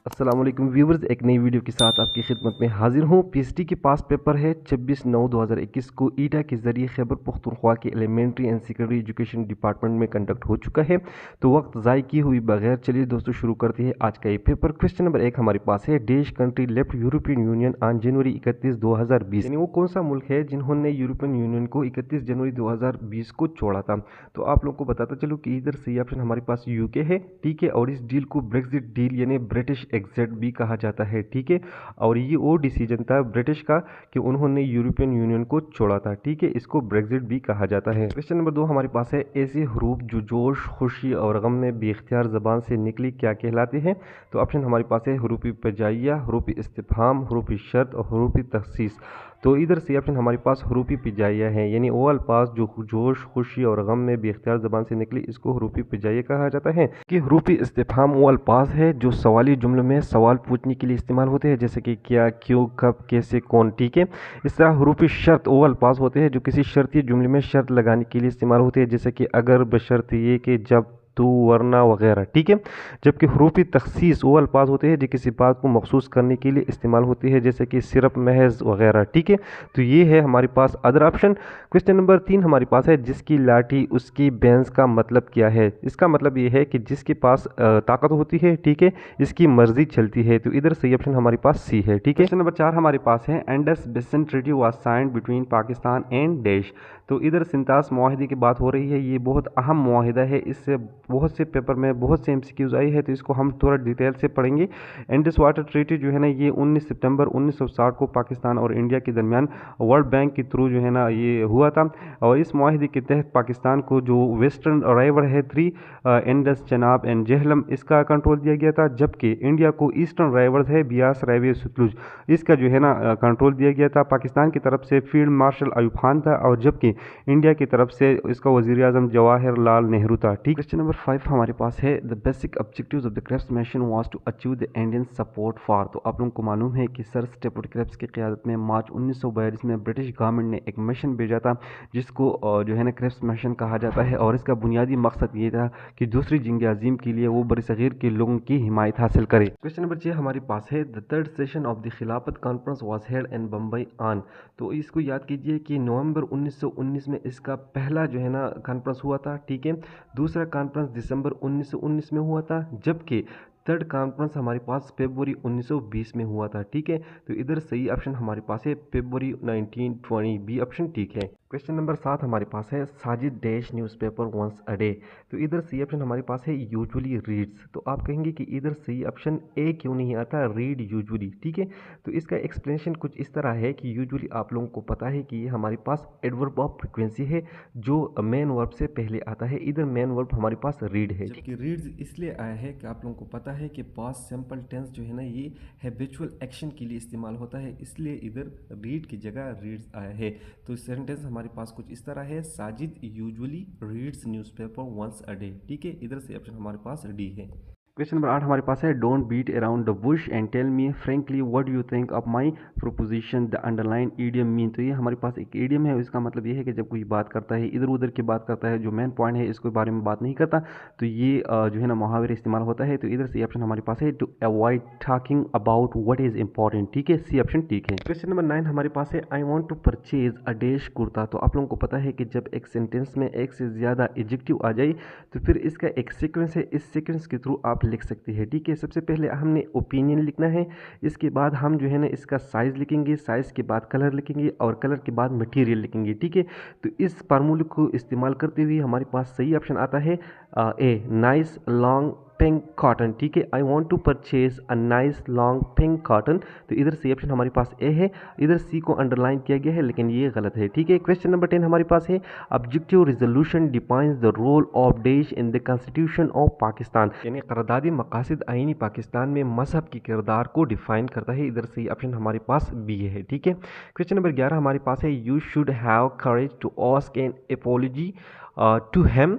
अस्सलाम वालेकुम व्यूवर्स, एक नई वीडियो के साथ आपकी खिदमत में हाजिर हूँ। पीएचडी के पास पेपर है 26/9/2021 को ईटा के जरिए खैबर पख्तूनख्वा के elementary and secondary education department में कंडक्ट हो चुका है। तो वक्त ज़ाय किए हुए बगैर चलिए दोस्तों शुरू करते हैं आज का ये पेपर। क्वेश्चन नंबर 1 हमारे पास है, dash country left European union on January 31, 2020। यानी वो कौन सा मुल्क है जिन्होंने यूरोपियन यूनियन को 31 जनवरी 2020 को छोड़ा था। तो आप लोगों को बताता चलो कि इधर सही ऑप्शन हमारे पास यूके है, ठीक है। और इस डील को ब्रेक्जिट डील यानी ब्रिटिश एग्जिट भी कहा जाता है, ठीक है। और ये वो डिसीजन था ब्रिटिश का कि उन्होंने यूरोपियन यूनियन को छोड़ा था, ठीक है। इसको ब्रेक्जिट भी कहा जाता है। क्वेश्चन नंबर 2 हमारे पास है, ऐसे हरूफ जो जोश, खुशी और गम में बेख्तियार जबान से निकली क्या कहलाते हैं। तो ऑप्शन हमारे पास है हरूफ पजाइया, हरूफ इस्तिफहाम, हरूफ शर्त और हरूफ तखसीस। तो इधर से ऑप्शन हमारे पास हरूफ पिजाइया है, यानी वो अल्फाज जो जोश, खुशी और गम में बेख्तियार जबान से निकली इसको हरूफ पिजाइया कहा जाता है। कि हरूफ इस्तिफहाम वो अल्फाज है जो सवाली जुमले में सवाल पूछने के लिए इस्तेमाल होते हैं, जैसे कि क्या, क्यों, कब, कैसे, कौन, ठीक है। इस तरह हरूफ शर्त वो अल्फाज होते हैं जो किसी शर्ती जुमले में शर्त लगाने के लिए इस्तेमाल होते हैं, जैसे कि अगर, बशर्त ये कि, जब, तो, वरना वगैरह, ठीक है। जबकि हरूफ तखसीस वो अल्फाज होते हैं जो किसी बात को मखसूस करने के लिए इस्तेमाल होती है, जैसे कि सिर्फ, महज वगैरह, ठीक है। तो ये है हमारे पास अदर ऑप्शन। क्वेश्चन नंबर 3 हमारे पास है, जिसकी लाठी उसकी बैंस का मतलब क्या है। इसका मतलब ये है कि जिसके पास ताकत होती है, ठीक है, इसकी मर्जी चलती है। तो इधर सही ऑप्शन हमारे पास सी है, ठीक है। क्वेश्चन नंबर 4 हमारे पास है, Indus basin treaty was signed between Pakistan and देश। तो इधर सिंतास मुआहिदे की बात हो रही है। ये बहुत अहम मुआहिदा है, इससे बहुत से पेपर में बहुत से एमसीक्यूज आई है, तो इसको हम थोड़ा डिटेल से पढ़ेंगे। इंडस वाटर ट्रीटी जो है ना, ये 19 सितंबर 1960 को पाकिस्तान और इंडिया के दरमियान वर्ल्ड बैंक के थ्रू जो है ना ये हुआ था। और इस मुआहिदे के तहत पाकिस्तान को जो वेस्टर्न राइवर है 3 इंडस, चनाब एंड जेहलम, इसका कंट्रोल दिया गया था। जबकि इंडिया को ईस्टर्न राइवर्स है बियास, रावी, सतलुज, इसका जो है ना कंट्रोल दिया गया था। पाकिस्तान की तरफ से फील्ड मार्शल अयूब खान था और जबकि इंडिया की तरफ से इसका वजीर आजम जवाहरलाल नेहरू था, ठीक। क्वेश्चन नंबर 5 हमारे पास है, the basic objectives of the Cripps mission was to achieve the Indian support for. तो आप लोगों को मालूम है कि सर स्टेफोर्ड क्रेप्स की क़यादत में मार्च 1942 में ब्रिटिश गवर्नमेंट ने एक मिशन भेजा था, जिसको जो है ना क्रेप्स मिशन कहा जाता है। और इसका बुनियादी मकसद ये था कि दूसरी जंग अजीम के लिए वो बरसगीर के लोगों की हिमायत हासिल करे। क्वेश्चन नंबर 6 हमारे पास है, the third session of the Khilafat conference was held in Bombay on. तो इसको याद कीजिए कि नवंबर 1919 में इसका पहला जो है ना कॉन्फ्रेंस हुआ था, ठीक है। दूसरा कॉन्फ्रेंस दिसंबर 1919 में हुआ था, जबकि थर्ड कॉन्फ्रेंस हमारे पास फरवरी 1920 में हुआ था, ठीक है। तो इधर सही ऑप्शन हमारे पास है फरवरी 1920, बी ऑप्शन ठीक है। क्वेश्चन नंबर 7 हमारे पास है, Sajid dash newspaper once a day. तो इधर सही ऑप्शन हमारे पास है यूजुअली रीड्स। तो आप कहेंगे कि इधर सही ऑप्शन ए क्यों नहीं आता, रीड यूजुअली, ठीक है। तो इसका एक्सप्लेनेशन कुछ इस तरह है कि यूजुअली आप लोगों को पता है कि ये हमारे पास एडवर्ब ऑफ फ्रीक्वेंसी है जो मेन वर्ब से पहले आता है। इधर मेन वर्ब हमारे पास रीड है, जबकि रीड्स इसलिए आया है कि आप लोगों को पता है कि पास्ट सिंपल टेंस जो है ना ये हैबिचुअल एक्शन के लिए इस्तेमाल होता है, इसलिए इधर रीड की जगह रीड्स आया है। तो सेंटेंस हमारे पास कुछ इस तरह है, Sajid usually reads newspaper once a day, ठीक है। इधर से ऑप्शन हमारे पास डी है। क्वेश्चन नंबर 8 हमारे पास है, don't beat around the bush and tell me frankly what you think of my proposition, the underline idiom mean. तो ये हमारे पास एक ईडियम है, इसका मतलब ये है कि जब कोई बात करता है इधर उधर की बात करता है, जो मेन पॉइंट है इसके बारे में बात नहीं करता, तो ये जो है ना मुहावरे इस्तेमाल होता है। तो इधर से ऑप्शन हमारे पास है, to avoid talking about what is important, ठीक है, सी ऑप्शन ठीक है। क्वेश्चन नंबर 9 हमारे पास है, I want to purchase a dash kurta. तो आप लोगों को पता है कि जब एक सेंटेंस में एक से ज़्यादा एडजेक्टिव आ जाए तो फिर इसका एक सीक्वेंस है, इस सीक्वेंस के थ्रू आप लिख सकते हैं, ठीक है। सबसे पहले हमने ओपिनियन लिखना है, इसके बाद हम जो है ना इसका साइज़ लिखेंगे, साइज़ के बाद कलर लिखेंगे और कलर के बाद मटेरियल लिखेंगे, ठीक है। तो इस फार्मूले को इस्तेमाल करते हुए हमारे पास सही ऑप्शन आता है A, nice long pink cotton, ठीक है। I want to purchase a nice long pink cotton. तो इधर सी ऑप्शन हमारे पास ए है, इधर सी को अंडरलाइन किया गया है लेकिन ये गलत है, ठीक है। क्वेश्चन नंबर 10 हमारे पास है, objective resolution defines the role of देश in the constitution of Pakistan. यानी करारदादी मकासद आईनी पाकिस्तान में मजहब के किरदार को डिफाइन करता है। इधर सही ऑप्शन हमारे पास बी है, ठीक है। क्वेश्चन नंबर 11 हमारे पास है, you should have courage to ask an apology to him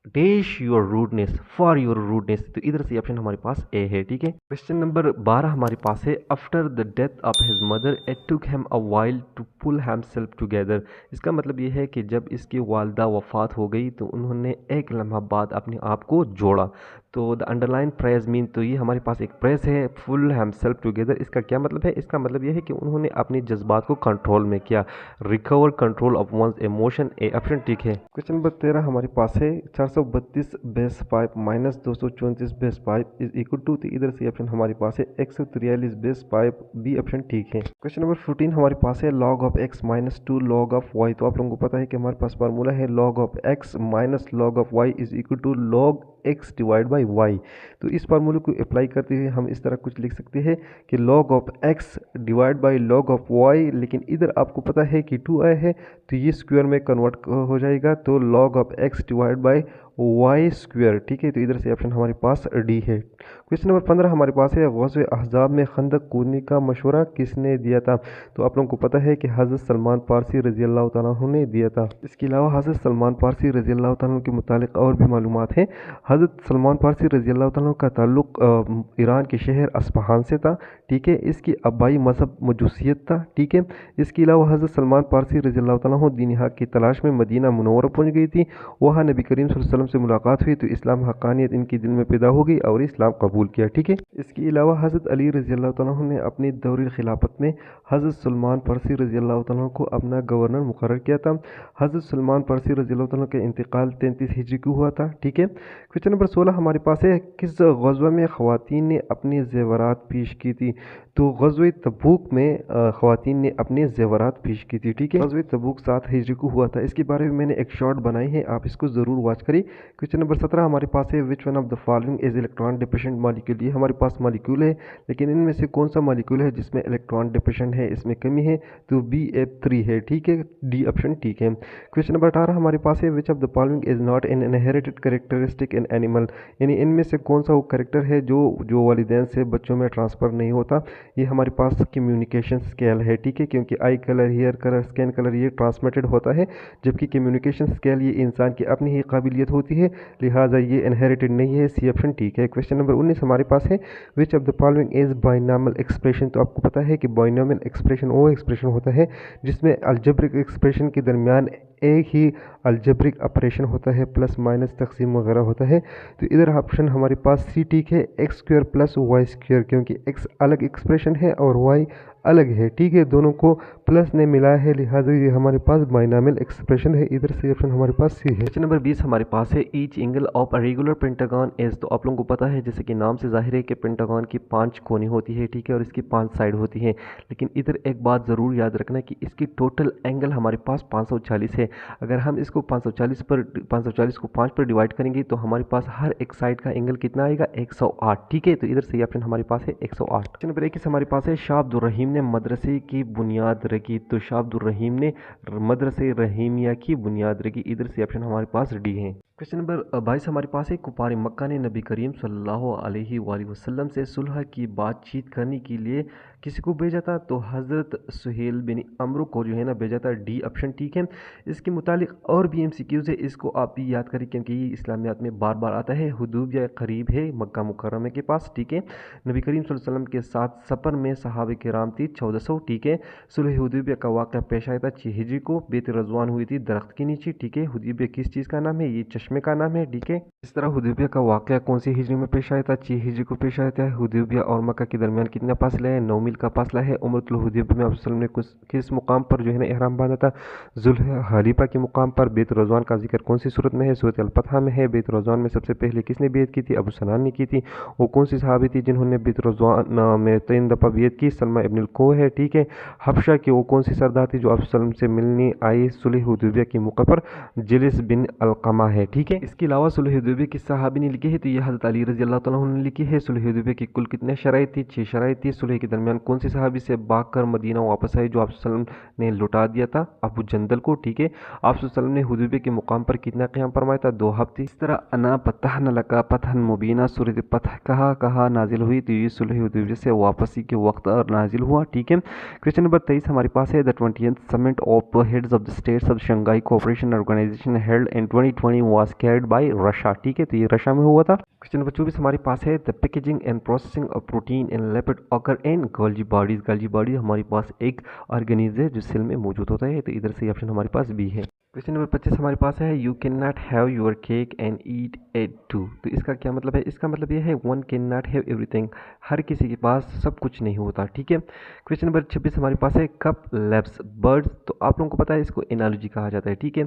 dash your rudeness for your rudeness. तो इधर से ऑप्शन हमारे पास ए है, ठीक है। क्वेश्चन नंबर 12 हमारे पास है, after the death of his mother it took him a while to pull himself together. इसका मतलब ये है कि जब इसकी वालदा वफात हो गई तो उन्होंने एक लम्हा बाद अपने आप को जोड़ा। तो द अंडरलाइन प्रेज मीन, तो ये हमारे पास एक प्रेज है, फुल हिमसेल्फ टुगेदर। इसका क्या मतलब है? इसका मतलब यह है कि उन्होंने अपने जज्बात को कंट्रोल में किया, recover control of one's emotion, A option ठीक है। क्वेश्चन नंबर 13 हमारे पास है 432 base 5 minus 234 base 5 is equal to, तो इधर से ऑप्शन हमारे पास है 143 बेस 5, बी ऑप्शन ठीक है। क्वेश्चन नंबर 14 हमारे पास है log of x minus 2 log of y, तो आप लोगों को पता है कि हमारे पास फार्मूला है log of x minus log of y is equal to log x divide by y। तो इस फार्मूले को अप्लाई करते हुए हम इस तरह कुछ लिख सकते हैं कि log of x divide by log of y, लेकिन इधर आपको पता है कि 2 आया है तो ये स्क्वायर में कन्वर्ट हो जाएगा, तो log of x divide by Y square, ठीक है। तो इधर से ऑप्शन हमारे पास डी है। क्वेश्चन नंबर 15 हमारे पास है ग़ज़वे अहज़ाब में खंदक कूदने का मशवरा किसने दिया था? तो आप लोगों को पता है कि हज़रत सलमान फारसी रज़ी अल्लाह तआला अन्हु ने दिया था। इसके अलावा हज़रत सलमान फारसी रज़ी अल्लाह तआला अन्हु के मुतालिक और भी मालूमात हैं। हज़रत सलमान फारसी रज़ी अल्लाह तआला अन्हु का ताल्लुक़ ईरान के शहर अस्फ़हान से था, ठीक है। इसकी अब्बाई मज़हब मजूसियत था, ठीक है। इसके अलावा हज़रत सलमान फारसी रज़ी अल्लाह तआला अन्हु दीन हक़ की तलाश में मदीना मुनव्वरा पहुँच गई थी। वहाँ नबी करीम सल्लल्लाहु अलैहि वसल्लम से मुलाकात हुई तो इस्लाम हक़ानियत इनके दिल में पैदा हो गई और इस्लाम कबूल किया, ठीक है। इसके अलावा हज़रत अली रज़ी अल्लाह तआला अन्हु ने अपने दौर खिलाफत में हज़रत सलमान फारसी रज़ी अल्लाह तआला अन्हु को अपना गवर्नर मुकर्रर किया था। हज़रत सलमान फारसी रज़ी अल्लाह तआला अन्हु का इंतकाल 33 हिजरी को हुआ था, ठीक है। क्वेश्चन नंबर 16 हमारे पास है किस ग़ज़वा में ख़वातीन ने अपने ज़ेवरात पेश की थी? तो ग़ज़वे तबूक में ख़वातीन ने अपने ज़ेवरात पेश की थी, ठीक है। ग़ज़वे तबूक 7 हिजरी को हुआ था। इसके बारे में मैंने एक शॉर्ट बनाई है, आप इसको ज़रूर वॉच करिए। क्वेश्चन नंबर 17 हमारे पास है which one of the following is electron deficient molecule. ये हमारे पास मॉलिक्यूल है, लेकिन इनमें से कौन सा मॉलिक्यूल है जिसमें इलेक्ट्रॉन डिफिशिएंट है, इसमें कमी है? तो BF3 है, ठीक है, डी ऑप्शन ठीक है। क्वेश्चन नंबर 18 हमारे पास है which of the following is not an inherited characteristic in animal, यानी इनमें से कौन सा वो कैरेक्टर है जो वालिदैन से बच्चों में ट्रांसफ़र नहीं होता? ये हमारे पास कम्युनिकेशन स्केल है, ठीक है, क्योंकि eye colour, hair colour, skin colour ये ट्रांसमिटेड होता है, जबकि कम्युनिकेशन स्केल ये इंसान की अपनी ही काबिलियत होती है, लिहाजा ये इनहेरिटेड नहीं है, सी ऑप्शन ठीक है। क्वेश्चन नंबर 19 हमारे पास है which of the following is binomial expression. तो आपको पता है कि बाइनॉमियल एक्सप्रेशन वो एक्सप्रेशन होता है जिसमें अलजेब्रिक एक्सप्रेशन के दरमियान एक ही अलजेब्रिक ऑपरेशन होता है, प्लस माइनस तकसीम वगैरह होता है। तो इधर ऑप्शन हमारे पास सी ठीक है, X square plus Y square, क्योंकि एक्स अलग एक्सप्रेशन है और वाई अलग है, ठीक है, दोनों को प्लस ने मिलाया है, लिहाजा ये हमारे पास बाइनॉमियल एक्सप्रेशन है। इधर से ऑप्शन हमारे पास सी है। क्वेश्चन नंबर 20 हमारे पास है each angle of a regular pentagon is. तो आप लोगों को पता है जैसे कि नाम से जाहिर है कि पेंटागन की 5 कोनी होती है, ठीक है, और इसकी 5 साइड होती है, लेकिन इधर एक बात ज़रूर याद रखना कि इसकी टोटल एंगल हमारे पास 540 है। अगर हम इसको 540 को 5 पर डिवाइड करेंगे तो हमारे पास हर एक साइड का एंगल कितना आएगा? 108, ठीक है। तो इधर से ऑप्शन हमारे पास है 108। क्वेश्चन नंबर 21 हमारे पास है शाह अब्दुल रहीम ने मदरसे की बुनियाद रखी। तो शाह अब्दुल रहीम ने मदरसे रहीमिया की बुनियाद रखी, इधर से ऑप्शन हमारे पास डी है। क्वेश्चन नंबर 22 हमारे पास है कुफार मक्का ने नबी करीम सल्लल्लाहु अलैहि वसल्लम से सुलह की बातचीत करने के लिए किसी को भेजा था? तो हज़रत सुहेल बिन अमरू को जो है ना भेजा था, डी ऑप्शन ठीक है। इसके मुतालिक और भी MCQs है, इसको आप भी याद करें क्योंकि ये इस्लामियात में बार बार आता है। हुदैबिया करीब है मक्का मुकर्रमा के पास, ठीक है। नबी करीम सल्लल्लाहु अलैहि वसल्लम के साथ सफ़र में सहाबे किराम थी 1400, ठीक है। सुलह हुदैबिया का वाक़या पेश आया था 6 हिजरी को, बेत रज़वान हुई थी दरख्त के नीचे, ठीक है। हुदैबिया किस चीज़ का नाम है? ये चश्मे का नाम है, ठीक है। इस तरह हुदैबिया का वाक़या कौन सी हिजरी में पेश आया था? 6 हिजरी को पेश आया था। हुदैबिया और मक्का के दरमियान कितना फासला है? 9 मील का फासला है। उम्रतुल हुदैबिया में आप वसल्लम ने किस मुकाम पर जो है ना इहराम बांधा था? जुल्हलीफा के मुकाम पर। बेत रज़वान का जिक्र कौन सी सूरत में है? सूरत अल-फतह में है। बेत रज़वान में सबसे पहले किसने बैत की थी? अबू सनान ने की थी। वो कौन सी सहाबी थी जिन्होंने बेत रज़वान में 3 दफ़ा बैत की? सलमा इब्न अल-को है, ठीक है। हबशा की वो कौन सी सरदार थी जो आप वसल्लम से मिलने आई सुलह हुदैबिया के मौके पर? जिलिस बिन अलक़मा है, ठीक है। इसके अलावा सुलह हुदैबिया की सहाबी ने लिखी है तो यह हज़रत अली रज़ी अल्लाह तआला अन्हु ने लिखी है। सुलह हुदैबिया की कुल कितने शराइत थी? 6 शराइत थी। सुलह के दरमियान कौन सी सहाबी से भाग कर मदीना वापस आई जो आप वसल्लम ने लौटा दिया था? अबू जंदल को, ठीक है। आप वसल्लम ने हुदैबिया के मुकाम पर कितना क़याम फरमाया था? 2 हफ्ते। इस तरह अना फतहना लका फतहन मुबीना सूरत फतह कहाँ नाजिल हुई? तो ये सुलह हुदैबिया से वापसी के वक्त और नाजिल हुआ, ठीक है। क्वेश्चन नंबर 23 हमारे पास है the 20th summit of heads of the states of Shanghai cooperation organisation held in 2020 was carried by Russia, ठीक है। तो ये रशिया में हुआ था। क्वेश्चन नंबर 24 हमारे पास है the packaging and processing of protein in lipid occur in Golgi bodies. Golgi body हमारे पास एक ऑर्गेनिज्म है जो सेल में मौजूद होता है, तो इधर से ऑप्शन हमारे पास बी है। क्वेश्चन नंबर 25 हमारे पास है you can not have your cake and eat it too. तो इसका क्या मतलब है? इसका मतलब ये है one can not have everything, हर किसी के पास सब कुछ नहीं होता, ठीक है। क्वेश्चन नंबर 26 हमारे पास है कप लैप्स बर्ड्स। तो आप लोगों को पता है इसको एनालॉजी कहा जाता है, ठीक है।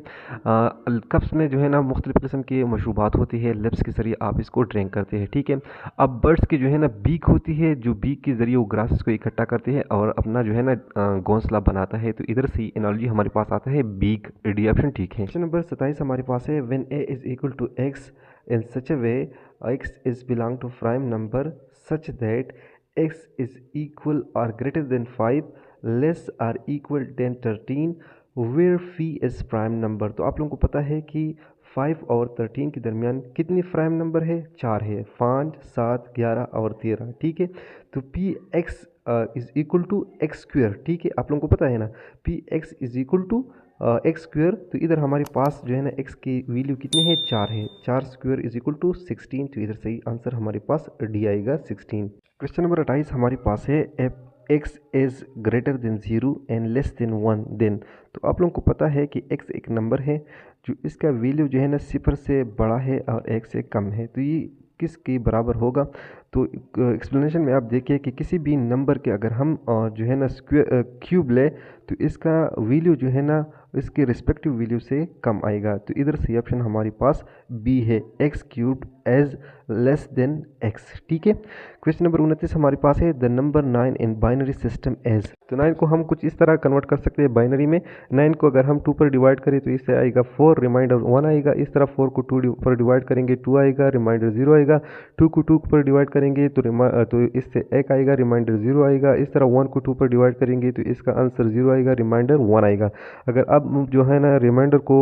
कप्स में जो है ना मुख्तलिफ किस्म की मशरूबात होती है, लिप्स के जरिए आप इसको ड्रिंक करते हैं, ठीक है। अब बर्ड्स की जो है ना बीक होती है, जो बीक के जरिए वो ग्रासेस को इकट्ठा करते हैं और अपना जो है ना घोंसला बनाता है। तो इधर से एनालॉजी हमारे पास आता है बीक, डी ऑप्शन ठीक है। क्वेश्चन नंबर 27 हमारे पास है when a is equal to x in such a way x is belong to prime number such that x is equal और greater than 5 less or equal than 13 where phi is prime number. तो आप लोगों को पता है कि 5 और 13 के दरमियान कितनी प्राइम नंबर है? 4 है, 5, 7, 11 और 13, ठीक है। तो P X is equal to X square, ठीक है। आप लोगों को पता है ना P X is equal to X square. तो इधर हमारे पास जो है ना एक्स की वैल्यू कितनी है? 4 है, 4 स्क्वेयर इज इक्वल टू 16। तो इधर सही आंसर हमारे पास डी आएगा 16। क्वेश्चन नंबर 28 हमारे पास है X is greater than 0 and less than 1 then. तो आप लोगों को पता है कि एक्स एक नंबर है जो इसका वैल्यू जो है ना 0 से बड़ा है और 1 से कम है। तो ये किसके बराबर होगा? तो एक्सप्लेनेशन में आप देखिए कि किसी भी नंबर के अगर हम जो है ना स्क्वेयर क्यूब ले तो इसका वैल्यू जो है ना इसके रिस्पेक्टिव वैल्यू से कम आएगा। तो इधर सही ऑप्शन हमारे पास बी है, X cubed as less than X, ठीक है। क्वेश्चन नंबर 29 हमारे पास है the number 9 in binary system as. तो 9 को हम कुछ इस तरह कन्वर्ट कर सकते हैं बाइनरी में। 9 को अगर हम 2 पर डिवाइड करें तो इससे आएगा 4, रिमाइंडर 1 आएगा। इस तरह 4 को 2 पर डिवाइड करेंगे 2 आएगा, रिमाइंडर 0 आएगा। 2 को 2 पर डिवाइड करेंगे तो इससे 1 आएगा, रिमाइंडर 0 आएगा। इस तरह 1 को 2 पर डिवाइड करेंगे तो इसका आंसर 0 आएगा, रिमाइंडर 1 आएगा। अगर अब जो है ना रिमाइंडर को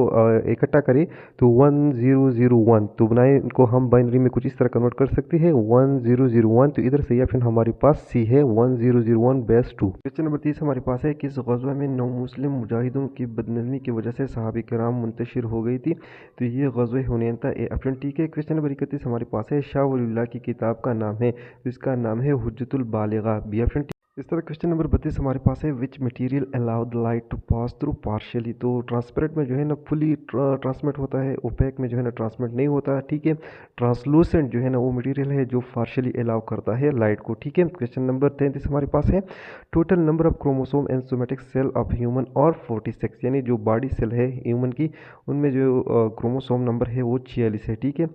इकट्ठा करें तो 1001, तो 9 को हम बाइनरी में कुछ इस तरह कन्वर्ट कर सकते हैं 1001। तो इधर सही ऑप्शन हमारे पास सी है 1001/2। क्वेश्चन नंबर 30 हमारे पास है किस गज़वा में 9 मुस्लिम मुजाहिदों की बदनज़मी की वजह से सहाबा किराम मुंतशिर हो गई थी? तो ये गज़वा हुनैन था, ए ऑप्शन ठीक है। क्वेश्चन नंबर 31 हमारे पास है शाह वलीउल्लाह की किताब का नाम है, तो इसका नाम है हुज्जतुल बालिगा, बी ऑप्शन। इस तरह क्वेश्चन नंबर 32 हमारे पास है which material allow the light to pass through partially. तो ट्रांसपेरेंट में जो है ना फुली ट्रांसमिट होता है, ओपेक में जो है ना ट्रांसमिट नहीं होता, ठीक है। ट्रांसलूसेंट जो है ना वो मटेरियल है जो पार्शियली अलाउ करता है लाइट को, ठीक है। क्वेश्चन नंबर 33 हमारे पास है total number of chromosome and somatic cell of human are 46, यानी जो बॉडी सेल है ह्यूमन की उनमें जो क्रोमोसोम नंबर है वो 46 है, ठीक है।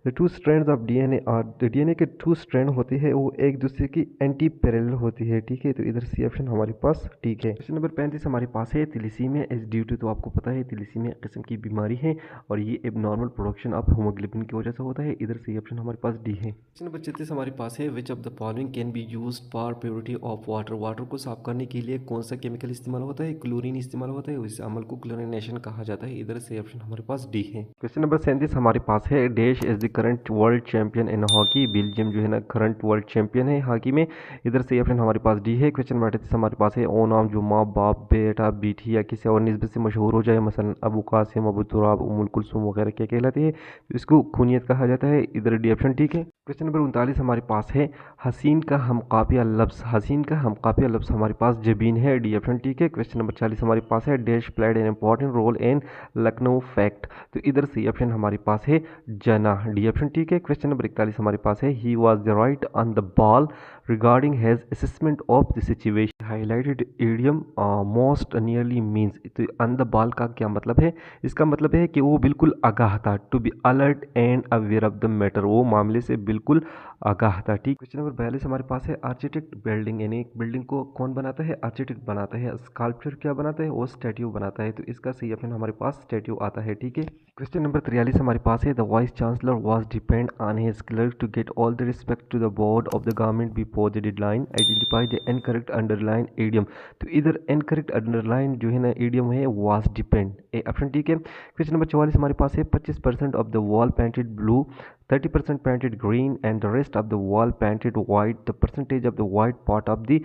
द 2 स्ट्रैंड्स ऑफ डीएनए और डीएनए के 2 स्ट्रैंड होती है वो एक दूसरे की एंटी पैरेलल होती है, ठीक है। तो इधर सी ऑप्शन हमारे पास ठीक है। क्वेश्चन नंबर 35 हमारे पास है थैलेसीमिया इज ड्यू टू। तो आपको पता है थैलेसीमिया किस्म की बीमारी है और ये एबनॉर्मल प्रोडक्शन ऑफ हीमोग्लोबिन की वजह से होता है। इधर सी ऑप्शन हमारे पास डी है। क्वेश्चन नंबर 36 हमारे पास है which of the following can be used for purity of water. Water को साफ करने के लिए कौन सा केमिकल इस्तेमाल होता है? क्लोरीन इस्तेमाल होता है, इस अमल को क्लोरिनेशन कहा जाता है। इधर से ऑप्शन हमारे पास डी है। क्वेश्चन नंबर 37 हमारे पास है dash is the current world champion in hockey. Belgium जो है ना करंट वर्ल्ड चैंपियन है हॉकी में। इधर से ऑप्शन हमारे पास डी है। क्वेश्चन नंबर 38 हमारे पास है ओ नाम जो माँ बाप बेटा बेटी या किसी और निस्बत से मशहूर हो जाए, मसलन अबू कासिम, अबू तुराब, उम्मुल कुलसुम वगैरह क्या कहलाती है, तो इसको कुनियत कहा जाता है। इधर डी ऑप्शन ठीक है। क्वेश्चन नंबर 39 हमारे पास है हसीन का हम कापिया लफ्ज़। हसीन का हम कापिया लफ्ज़ हमारे पास जबीन है, डी ऑप्शन ठीक है। क्वेश्चन नंबर 40 हमारे पास है dash played an important role in Lucknow pact. तो इधर सी ऑप्शन हमारे पास है जना, डी ऑप्शन ठीक है। क्वेश्चन नंबर 41 हमारे पास है he was the right on the ball regarding his assessment of the situation. highlighted idiom most nearly means। तो on the ball का क्या मतलब है? इसका मतलब है कि वो बिल्कुल आगाह था, to be alert and aware of the matter, वो मामले से बिल्कुल आगाह था, ठीक। क्वेश्चन नंबर 42 हमारे पास है आर्किटेक्ट बिल्डिंग, यानी एक बिल्डिंग को कौन बनाता है? आर्किटेक्ट बनाता है। स्कल्पचर क्या बनाता है? वो स्टैट्यू बनाता है। तो इसका सही ऑप्शन हमारे पास स्टैट्यू आता है, ठीक है। क्वेश्चन नंबर 43 हमारे पास है the vice chancellor was depend on his clerk to get all the respect to the board of the government before the deadline, identify the incorrect underline idiom. तो इधर इनकरेक्ट अंडरलाइन जो है ना idiom है was depend, A option ठीक है। Question number 44 हमारे पास है 25% of the wall painted blue, 30% painted green and the rest of the wall painted white, the percentage of the white part of the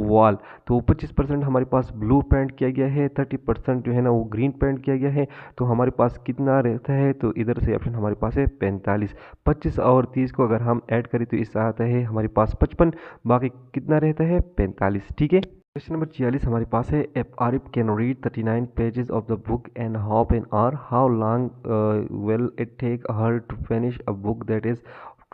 wall। तो 25% हमारे पास blue paint किया गया है, 30% जो है ना वो ग्रीन पेंट किया गया है। तो हमारे पास कितना रहता है? तो इधर से ऑप्शन हमारे पास है 45। 25 और 30 को अगर हम ऐड करें तो इससे आता है हमारे पास 55, बाकी कितना रहता है? 45, ठीक है। क्वेश्चन नंबर 46 हमारे पास है if Arif can read 39 pages of the book and half an hour how long will it take her to finish a book that is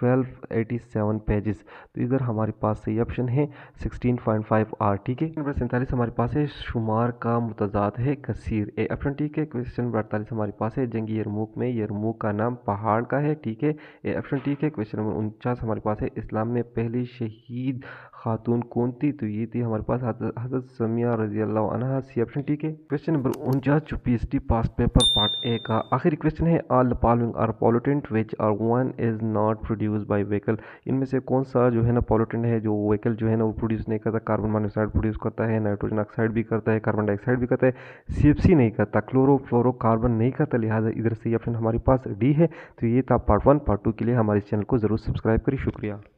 1287 pages. तो इधर हमारे पास सही ऑप्शन है 16.5 आवर। ठीक है। नंबर 47 हमारे पास है शुमार का मुतजाद है कसीर। ए ऑप्शन ठीक है। क्वेश्चन नंबर 48 हमारे पास है जंगी यरमूक में यरमूक का नाम पहाड़ का है। ठीक है। ए ऑप्शन ठीक है। क्वेश्चन नंबर 49 हमारे पास है इस्लाम में पहली शहीद खातून कौन थी? तो ये थी हमारे पास हजरत समिया रजी अल्लाह अन्हा। सी ऑप्शन ठीक है। क्वेश्चन नंबर 49 जो PhD past paper part A का आखिरी क्वेश्चन है all the following are pollutant which are one is not produce by vehicle. इनमें से कौन सा जो है ना पॉल्यूटेंट है जो व्हीकल जो है ना वो प्रोड्यूस नहीं करता? कार्बन मोनोऑक्साइड प्रोड्यूस करता है, नाइट्रोजन ऑक्साइड भी करता है, कार्बन डाइऑक्साइड भी करता है, सीएफसी नहीं करता, क्लोरोफ्लोरोकार्बन नहीं करता। लिहाजा इधर से ऑप्शन हमारे पास डी है। तो ये था पार्ट 1। पार्ट 2 के लिए हमारे चैनल को जरूर सब्सक्राइब करिए। शुक्रिया।